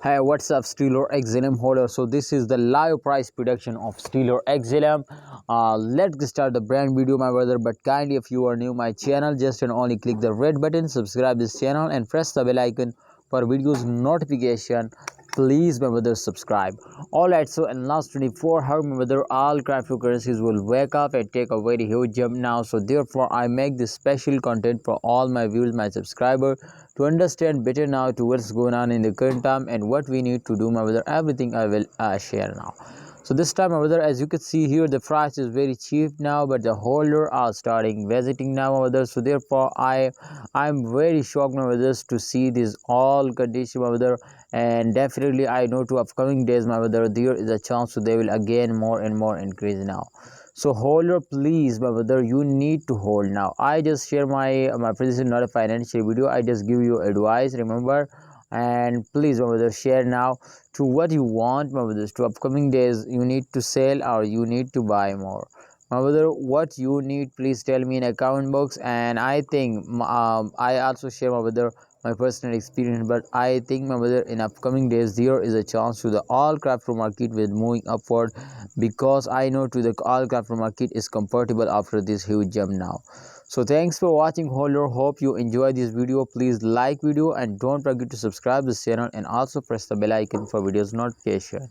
Hey, what's up, Stellar XLM holder? So this is the live price prediction of Stellar XLM. Let's start the brand video, my brother. But kindly, if you are new my channel, just and only click the red button, subscribe this channel, and press the bell icon for videos notification. Please, my brother, subscribe. Alright, so in last 24 hours, my brother, all cryptocurrencies will wake up and take a very huge jump now. So therefore, I make this special content for all my viewers, my subscribers, to understand better now to what's going on in the current time and what we need to do, my brother. Everything I will share now. So this time, my brother, as you can see here, the price is very cheap now, but the holder are starting visiting now, my brother. So therefore, I'm very shocked, my brothers, to see this all condition, my brother. And definitely I know to upcoming days, my brother, there is a chance so they will again more and more increase now. So holder, please, my brother, you need to hold now. I just share my position, not a financial video. I just give you advice, remember. And please, my brother, share now to what you want, my brothers. To upcoming days, you need to sell or you need to buy more, my brother. What you need, please tell me in a comment box. And I think I also share, my brother, my personal experience. But I think, my brother, in upcoming days there is a chance to the all crypto market with moving upward, because I know to the all crypto market is comfortable after this huge jump now. So thanks for watching, holder. Hope you enjoy this video. Please like video and don't forget to subscribe this channel, and also press the bell icon for videos notification.